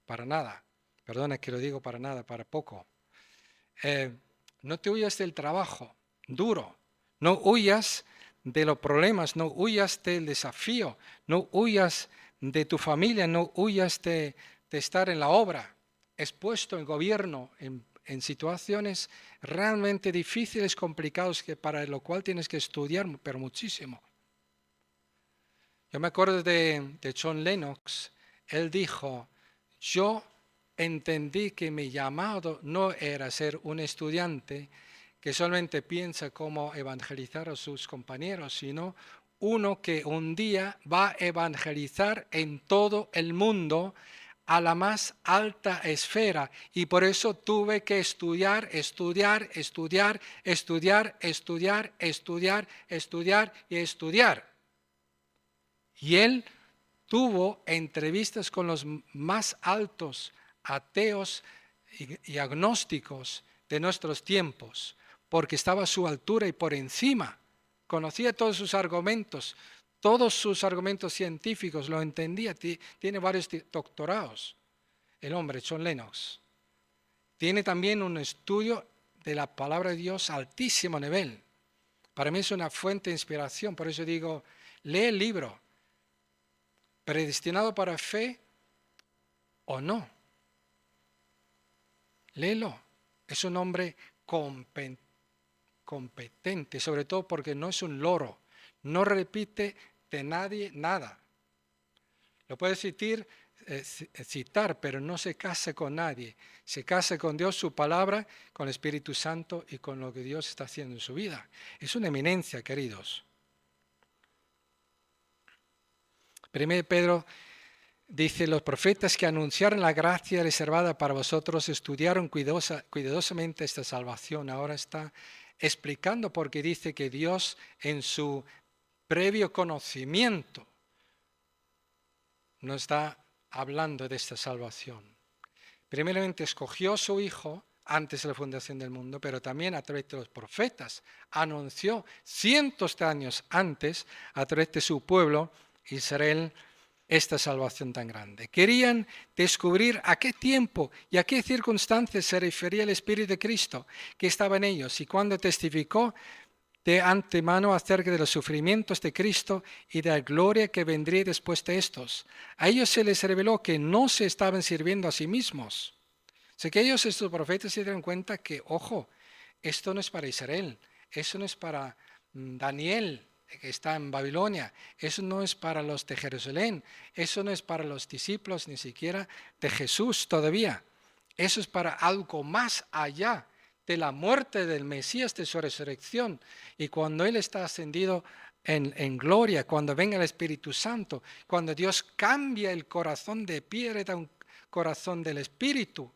Para nada. Perdona que lo digo para nada, para poco. No te huyas del trabajo duro. No huyas de los problemas. No huyas del desafío. No huyas de tu familia. No huyas de estar en la obra, expuesto en gobierno, en en situaciones realmente difíciles, complicadas, que para lo cual tienes que estudiar, pero muchísimo. Yo me acuerdo de John Lennox. Él dijo, yo entendí que mi llamado no era ser un estudiante que solamente piensa cómo evangelizar a sus compañeros, sino uno que un día va a evangelizar en todo el mundo a la más alta esfera. Y por eso tuve que estudiar, estudiar, estudiar, estudiar, estudiar, estudiar, estudiar y estudiar. Y él tuvo entrevistas con los más altos ateos y agnósticos de nuestros tiempos, porque estaba a su altura y por encima. Conocía todos sus argumentos científicos, lo entendía. Tiene varios doctorados, el hombre, John Lennox. Tiene también un estudio de la palabra de Dios a altísimo nivel. Para mí es una fuente de inspiración, por eso digo, lee el libro. ¿Predestinado para fe o no? Léelo. Es un hombre competente, sobre todo porque no es un loro. No repite de nadie nada. Lo puede citar, pero no se casa con nadie. Se casa con Dios, su palabra, con el Espíritu Santo y con lo que Dios está haciendo en su vida. Es una eminencia, queridos. 1 Pedro dice, los profetas que anunciaron la gracia reservada para vosotros estudiaron cuidadosamente esta salvación. Ahora está explicando porque dice que Dios en su previo conocimiento nos está hablando de esta salvación. Primeramente escogió a su Hijo antes de la fundación del mundo, pero también a través de los profetas anunció cientos de años antes a través de su pueblo Israel esta salvación tan grande. Querían descubrir a qué tiempo y a qué circunstancias se refería el Espíritu de Cristo que estaba en ellos y cuando testificó de antemano acerca de los sufrimientos de Cristo y de la gloria que vendría después de estos. A ellos se les reveló que no se estaban sirviendo a sí mismos. Sé que ellos, estos profetas, se dieron cuenta que, ojo, esto no es para Israel, eso no es para Daniel, que está en Babilonia, eso no es para los de Jerusalén, eso no es para los discípulos ni siquiera de Jesús todavía. Eso es para algo más allá de la muerte del Mesías, de su resurrección. Y cuando Él está ascendido en gloria, cuando venga el Espíritu Santo, cuando Dios cambia el corazón de piedra, da un corazón del Espíritu,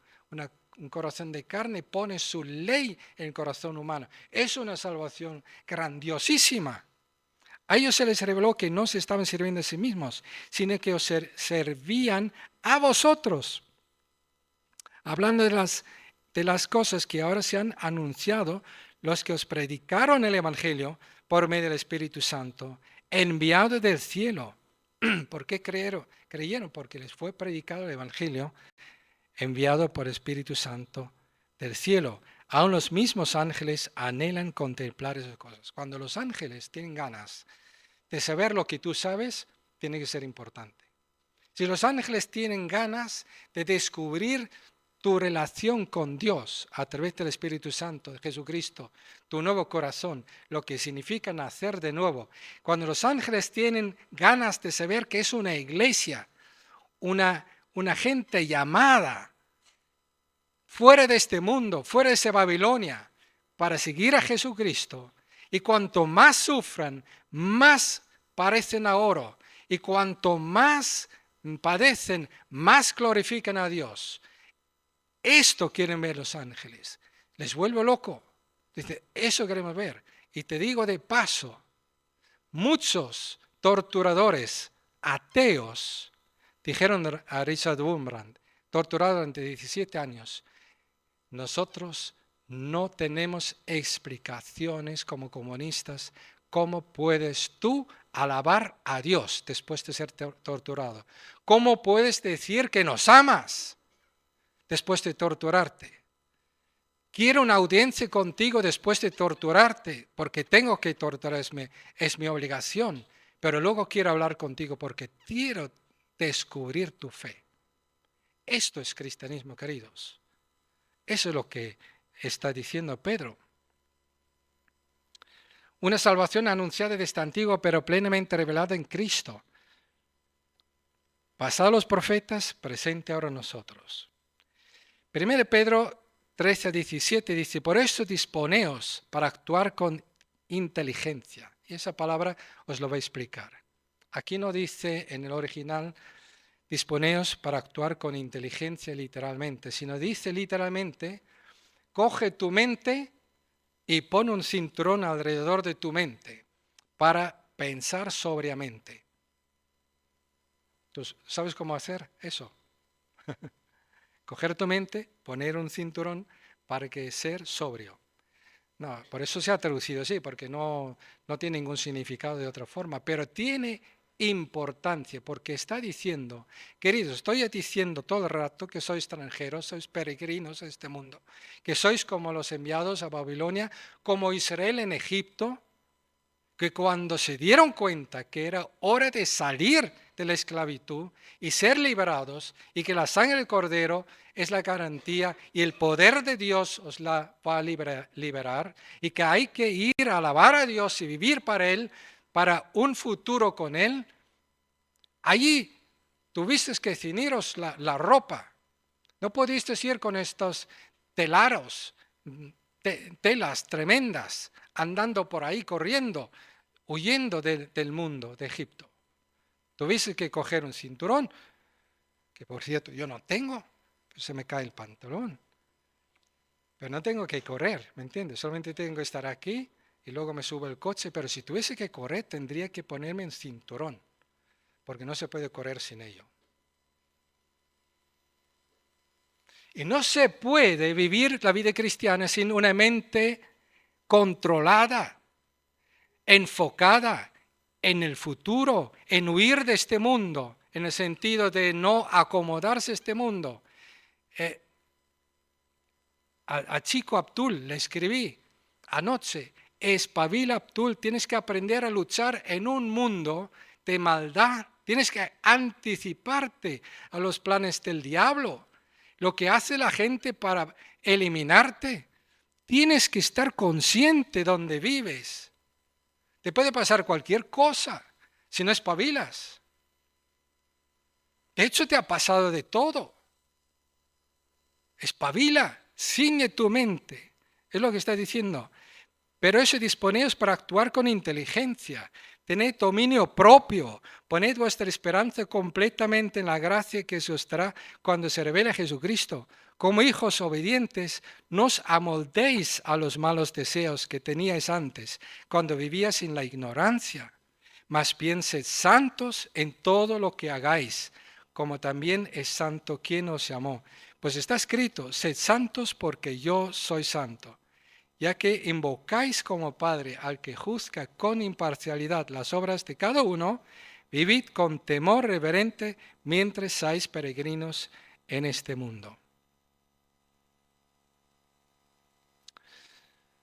un corazón de carne, pone su ley en el corazón humano. Es una salvación grandiosísima. A ellos se les reveló que no se estaban sirviendo a sí mismos, sino que os servían a vosotros. Hablando de las cosas que ahora se han anunciado, los que os predicaron el Evangelio por medio del Espíritu Santo, enviado del cielo. ¿Por qué creyeron? Porque les fue predicado el Evangelio, enviado por el Espíritu Santo del cielo. Aún los mismos ángeles anhelan contemplar esas cosas. Cuando los ángeles tienen ganas de saber lo que tú sabes, tiene que ser importante. Si los ángeles tienen ganas de descubrir tu relación con Dios a través del Espíritu Santo, de Jesucristo, tu nuevo corazón, lo que significa nacer de nuevo. Cuando los ángeles tienen ganas de saber que es una iglesia, una gente llamada fuera de este mundo, fuera de esa Babilonia, para seguir a Jesucristo. Y cuanto más sufran, más parecen a oro. Y cuanto más padecen, más glorifican a Dios. Esto quieren ver los ángeles. Les vuelvo loco. Dice, eso queremos ver. Y te digo de paso, muchos torturadores ateos dijeron a Richard Wurmbrand, torturado durante 17 años, nosotros no tenemos explicaciones como comunistas. ¿Cómo puedes tú alabar a Dios después de ser torturado? ¿Cómo puedes decir que nos amas después de torturarte? Quiero una audiencia contigo después de torturarte, porque tengo que torturarme, es mi obligación, pero luego quiero hablar contigo porque quiero descubrir tu fe. Esto es cristianismo, queridos. Eso es lo que está diciendo Pedro. Una salvación anunciada desde antiguo, pero plenamente revelada en Cristo. Pasado los profetas, presente ahora nosotros. 1 Pedro 13:17 dice, por eso disponeos para actuar con inteligencia. Y esa palabra os lo voy a explicar. Aquí no dice en el original, disponeos para actuar con inteligencia literalmente, sino dice literalmente, coge tu mente y pon un cinturón alrededor de tu mente para pensar sobriamente. Entonces, ¿sabes cómo hacer eso? Coger tu mente, poner un cinturón para que ser sobrio. No, por eso se ha traducido así, porque no tiene ningún significado de otra forma, pero tiene importancia, porque está diciendo, queridos, estoy diciendo todo el rato que sois extranjeros, sois peregrinos en este mundo, que sois como los enviados a Babilonia, como Israel en Egipto, que cuando se dieron cuenta que era hora de salir de la esclavitud y ser liberados, y que la sangre del Cordero es la garantía y el poder de Dios os la va a liberar, y que hay que ir a alabar a Dios y vivir para Él, para un futuro con Él, allí tuviste que ceñiros la ropa. No pudiste ir con estos telaros, telas tremendas, andando por ahí, corriendo, huyendo del mundo de Egipto. Tuviste que coger un cinturón, que por cierto yo no tengo, pues se me cae el pantalón. Pero no tengo que correr, ¿me entiendes? Solamente tengo que estar aquí y luego me subo al coche, pero si tuviese que correr tendría que ponerme un cinturón, porque no se puede correr sin ello. Y no se puede vivir la vida cristiana sin una mente controlada, enfocada en el futuro, en huir de este mundo, en el sentido de no acomodarse a este mundo. A Chico Abdul le escribí anoche, espabila Abdul, tienes que aprender a luchar en un mundo de maldad, tienes que anticiparte a los planes del diablo, lo que hace la gente para eliminarte. Tienes que estar consciente donde vives. Te puede pasar cualquier cosa si no espabilas. De hecho, te ha pasado de todo. Espabila, ciñe tu mente. Es lo que está diciendo. Pero eso disponeos para actuar con inteligencia. Tened dominio propio. Poned vuestra esperanza completamente en la gracia que se os dará cuando se revele Jesucristo. Como hijos obedientes, no os amoldéis a los malos deseos que teníais antes, cuando vivíais en la ignorancia. Mas bien sed santos en todo lo que hagáis, como también es santo quien os llamó. Pues está escrito, sed santos porque yo soy santo. Ya que invocáis como Padre al que juzga con imparcialidad las obras de cada uno, vivid con temor reverente mientras seáis peregrinos en este mundo.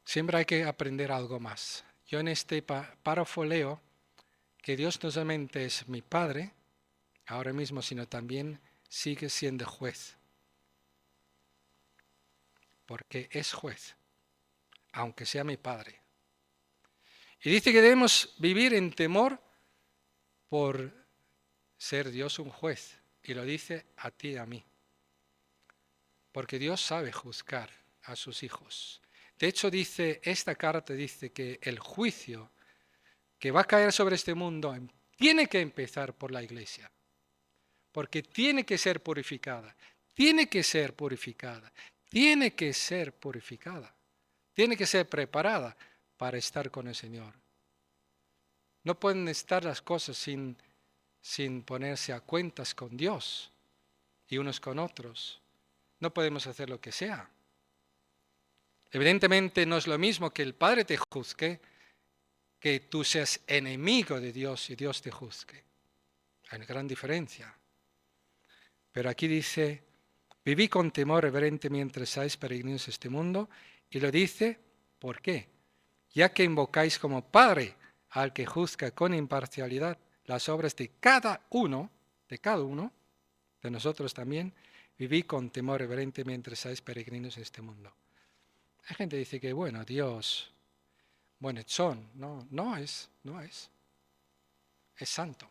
Siempre hay que aprender algo más. Yo en este párrafo leo que Dios no solamente es mi Padre, ahora mismo, sino también sigue siendo juez. Porque es juez, aunque sea mi Padre. Y dice que debemos vivir en temor por ser Dios un juez. Y lo dice a ti y a mí. Porque Dios sabe juzgar a sus hijos. De hecho, esta carta dice que el juicio que va a caer sobre este mundo tiene que empezar por la iglesia. Porque tiene que ser purificada. Tiene que ser purificada. Tiene que ser purificada. Tiene que ser preparada para estar con el Señor. No pueden estar las cosas sin ponerse a cuentas con Dios y unos con otros. No podemos hacer lo que sea. Evidentemente no es lo mismo que el Padre te juzgue, que tú seas enemigo de Dios y Dios te juzgue. Hay una gran diferencia. Pero aquí dice, viví con temor reverente mientras seáis peregrinos en este mundo, y lo dice, ¿por qué? Ya que invocáis como Padre al que juzga con imparcialidad las obras de cada uno, de nosotros también, viví con temor reverente mientras estáis peregrinos en este mundo. Hay gente que dice que, bueno, Dios, buenachón. No es. Es santo.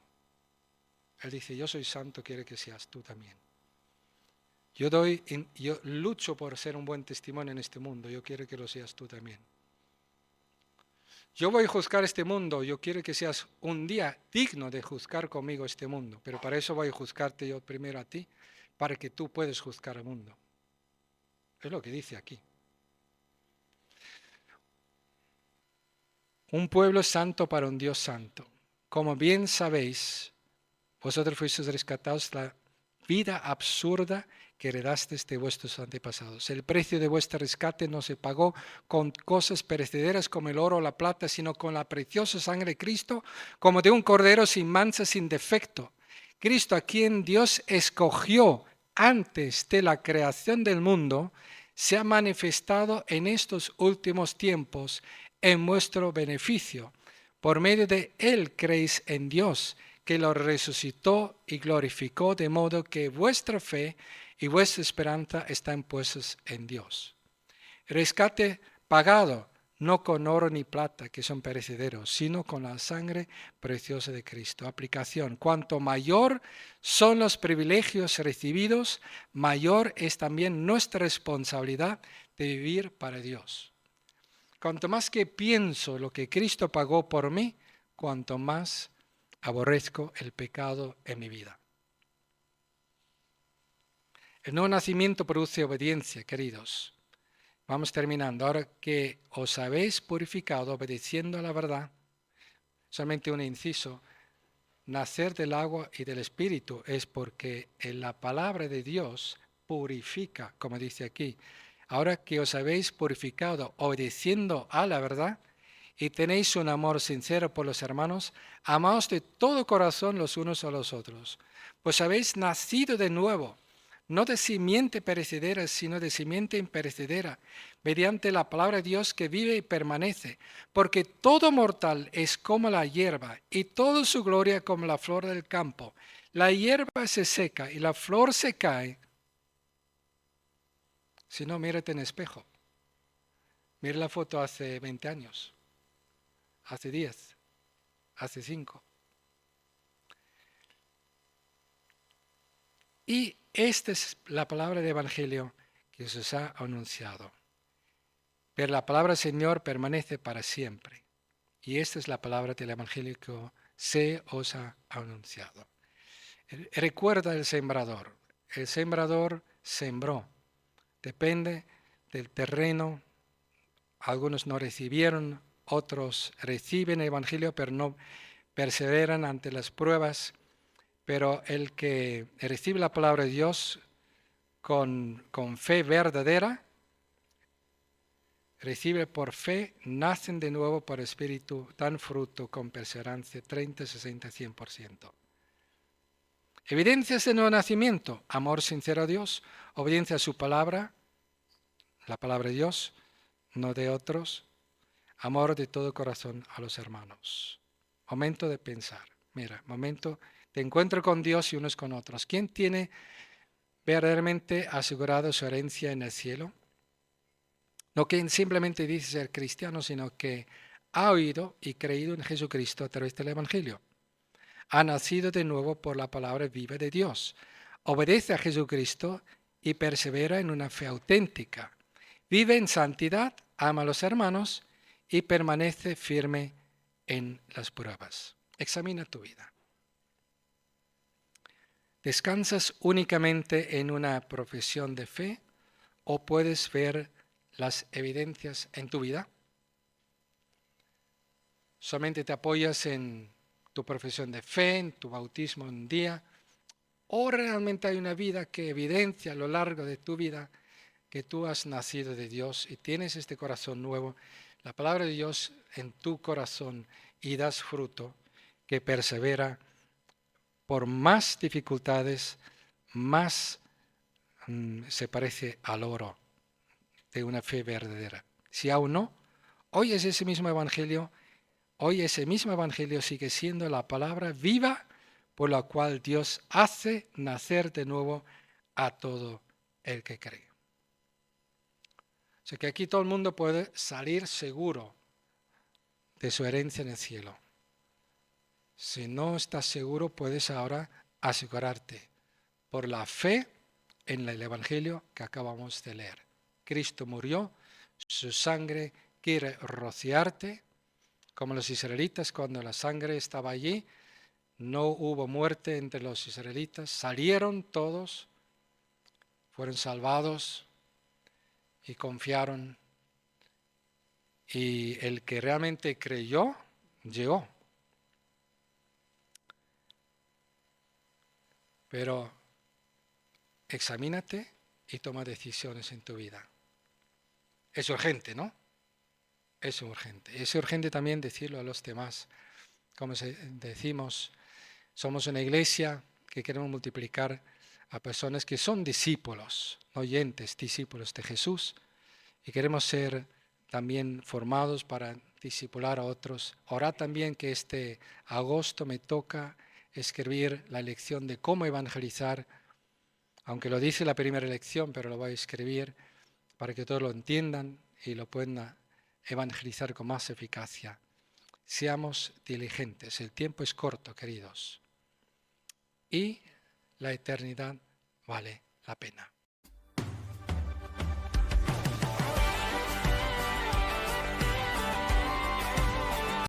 Él dice, yo soy santo, quiere que seas tú también. Yo lucho por ser un buen testimonio en este mundo, yo quiero que lo seas tú también. Yo voy a juzgar este mundo, yo quiero que seas un día digno de juzgar conmigo este mundo, pero para eso voy a juzgarte yo primero a ti, para que tú puedas juzgar al mundo. Es lo que dice aquí. Un pueblo santo para un Dios santo. Como bien sabéis, vosotros fuisteis rescatados de la vida absurda que heredasteis de vuestros antepasados. El precio de vuestro rescate no se pagó con cosas perecederas como el oro o la plata, sino con la preciosa sangre de Cristo, como de un cordero sin mancha, sin defecto. Cristo, a quien Dios escogió antes de la creación del mundo, se ha manifestado en estos últimos tiempos en vuestro beneficio. Por medio de Él creéis en Dios, que lo resucitó y glorificó, de modo que vuestra fe y vuestra esperanza están puestas en Dios. Rescate pagado, no con oro ni plata, que son perecederos, sino con la sangre preciosa de Cristo. Aplicación: cuanto mayor son los privilegios recibidos, mayor es también nuestra responsabilidad de vivir para Dios. Cuanto más que pienso lo que Cristo pagó por mí, cuanto más aborrezco el pecado en mi vida. El nuevo nacimiento produce obediencia, queridos. Vamos terminando. Ahora que os habéis purificado obedeciendo a la verdad, solamente un inciso, nacer del agua y del Espíritu es porque en la palabra de Dios purifica, como dice aquí. Ahora que os habéis purificado obedeciendo a la verdad y tenéis un amor sincero por los hermanos, amaos de todo corazón los unos a los otros, pues habéis nacido de nuevo, no de simiente perecedera, sino de simiente imperecedera, mediante la palabra de Dios que vive y permanece, porque todo mortal es como la hierba, y toda su gloria como la flor del campo. La hierba se seca y la flor se cae. Si no, mírate en espejo. Mira la foto hace 20 años, hace 10, hace 5. Y esta es la palabra del Evangelio que se os ha anunciado. Pero la palabra Señor permanece para siempre. Y esta es la palabra del Evangelio que se os ha anunciado. Recuerda el sembrador. El sembrador sembró. Depende del terreno. Algunos no recibieron, otros reciben el Evangelio, pero no perseveran ante las pruebas. Pero el que recibe la palabra de Dios con fe verdadera, recibe por fe, nacen de nuevo por espíritu, dan fruto con perseverancia, 30, 60, 100%. Evidencias de nuevo nacimiento: amor sincero a Dios, obediencia a su palabra, la palabra de Dios, no de otros, amor de todo corazón a los hermanos. Momento de pensar, mira, momento de encuentro con Dios y unos con otros. ¿Quién tiene verdaderamente asegurado su herencia en el cielo? No que simplemente dice ser cristiano, sino que ha oído y creído en Jesucristo a través del Evangelio. Ha nacido de nuevo por la palabra viva de Dios. Obedece a Jesucristo y persevera en una fe auténtica. Vive en santidad, ama a los hermanos y permanece firme en las pruebas. Examina tu vida. ¿Descansas únicamente en una profesión de fe o puedes ver las evidencias en tu vida? ¿Solamente te apoyas en tu profesión de fe, en tu bautismo un día? ¿O realmente hay una vida que evidencia a lo largo de tu vida que tú has nacido de Dios y tienes este corazón nuevo, la palabra de Dios en tu corazón, y das fruto que persevera por más dificultades, más se parece al oro de una fe verdadera? Si aún no, hoy es ese mismo evangelio. Hoy ese mismo evangelio sigue siendo la palabra viva por la cual Dios hace nacer de nuevo a todo el que cree. O sea que aquí todo el mundo puede salir seguro de su herencia en el cielo. Si no estás seguro, puedes ahora asegurarte por la fe en el Evangelio que acabamos de leer. Cristo murió, su sangre quiere rociarte, como los israelitas cuando la sangre estaba allí, no hubo muerte entre los israelitas, salieron todos, fueron salvados y confiaron, y el que realmente creyó, llegó. Pero examínate y toma decisiones en tu vida. Es urgente, ¿no? Es urgente. Es urgente también decirlo a los demás. Como decimos, somos una iglesia que queremos multiplicar a personas que son discípulos, no oyentes, discípulos de Jesús, y queremos ser también formados para discipular a otros. Ahora también que este agosto me toca escribir la lección de cómo evangelizar, aunque lo dice la primera lección, pero lo voy a escribir para que todos lo entiendan y lo puedan evangelizar con más eficacia. Seamos diligentes, el tiempo es corto, queridos, y la eternidad vale la pena.